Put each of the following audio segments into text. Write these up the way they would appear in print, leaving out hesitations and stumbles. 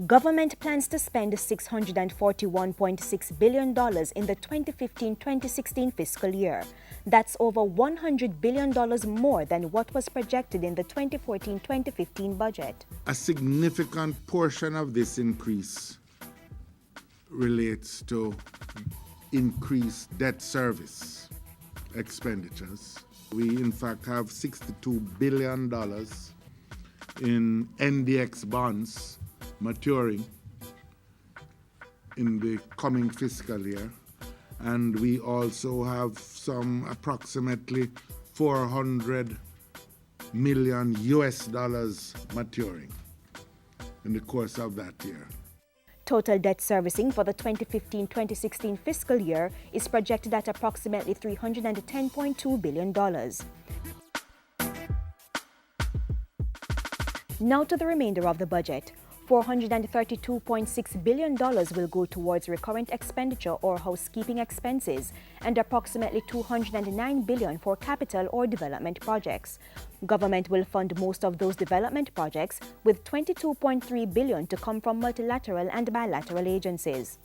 Government plans to spend $641.6 billion in the 2015-2016 fiscal year. That's over $100 billion more than what was projected in the 2014-2015 budget. A significant portion of this increase relates to increased debt service expenditures. We in fact have $62 billion in NDX bonds maturing in the coming fiscal year, and we also have some approximately $400 million maturing in the course of that year. Total debt servicing for the 2015-2016 fiscal year is projected at approximately $310.2 billion. Now to the remainder of the budget. $432.6 billion will go towards recurrent expenditure or housekeeping expenses, and approximately $209 billion for capital or development projects. Government will fund most of those development projects, with $22.3 billion to come from multilateral and bilateral agencies.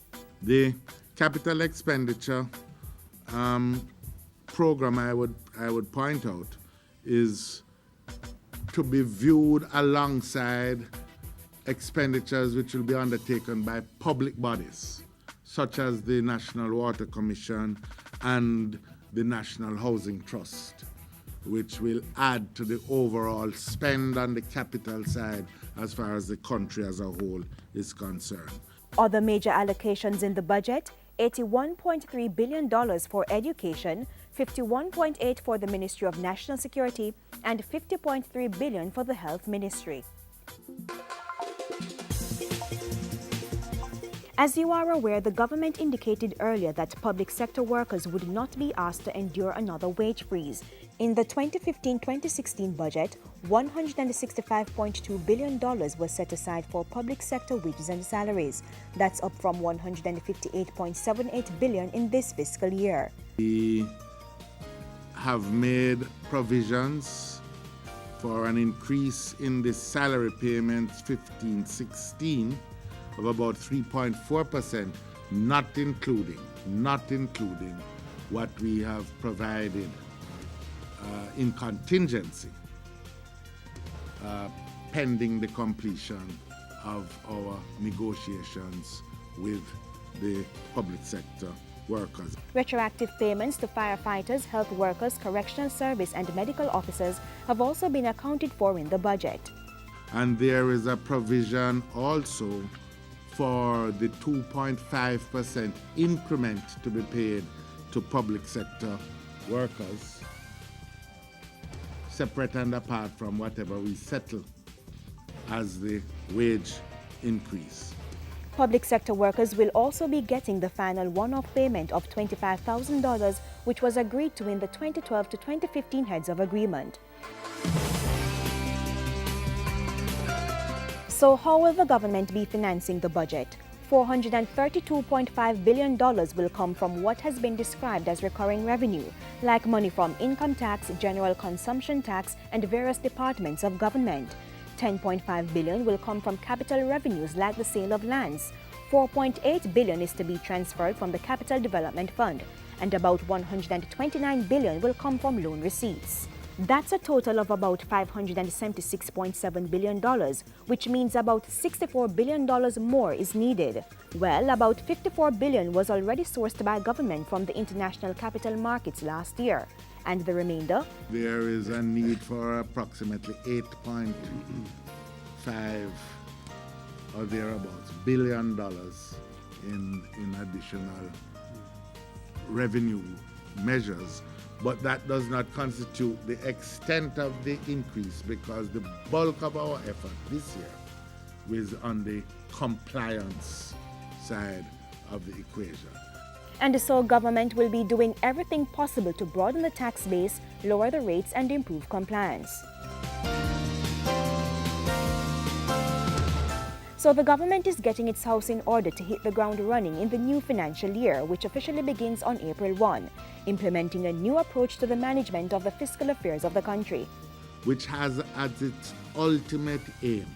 The capital expenditure program I would point out is to be viewed alongside expenditures which will be undertaken by public bodies, such as the National Water Commission and the National Housing Trust, which will add to the overall spend on the capital side as far as the country as a whole is concerned. Other major allocations in the budget: $81.3 billion for education, $51.8 billion for the Ministry of National Security, and $50.3 billion for the Health Ministry. As you are aware, the government indicated earlier that public sector workers would not be asked to endure another wage freeze. In the 2015-2016 budget, $165.2 billion was set aside for public sector wages and salaries. That's up from $158.78 billion in this fiscal year. We have made provisions for an increase in the salary payments 15-16 of about 3.4%, not including what we have provided in contingency pending the completion of our negotiations with the public sector workers. Retroactive payments to firefighters, health workers, correctional service and medical officers have also been accounted for in the budget. And there is a provision also for the 2.5% increment to be paid to public sector workers, separate and apart from whatever we settle as the wage increase. Public sector workers will also be getting the final one-off payment of $25,000, which was agreed to in the 2012 to 2015 Heads of Agreement. So how will the government be financing the budget? $432.5 billion will come from what has been described as recurring revenue, like money from income tax, general consumption tax, and various departments of government. $10.5 billion will come from capital revenues like the sale of lands. $4.8 billion is to be transferred from the Capital Development Fund, and about $129 billion will come from loan receipts. That's a total of about $576.7 billion, which means about $64 billion more is needed. Well, about $54 billion was already sourced by government from the international capital markets last year. And the remainder? There is a need for approximately 8.5 or thereabouts $billion in additional revenue measures. But that does not constitute the extent of the increase, because the bulk of our effort this year is on the compliance side of the equation. And so government will be doing everything possible to broaden the tax base, lower the rates, and improve compliance. So the government is getting its house in order to hit the ground running in the new financial year, which officially begins on April 1, implementing a new approach to the management of the fiscal affairs of the country. Which has as its ultimate aim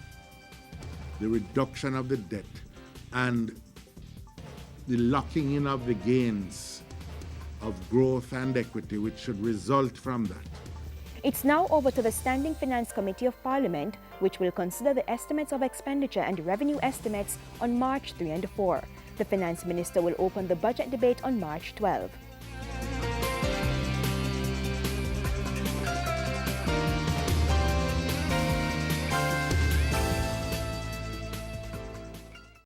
the reduction of the debt and the locking in of the gains of growth and equity which should result from that. It's now over to the Standing Finance Committee of Parliament, which will consider the estimates of expenditure and revenue estimates on March 3 and 4. The Finance Minister will open the budget debate on March 12.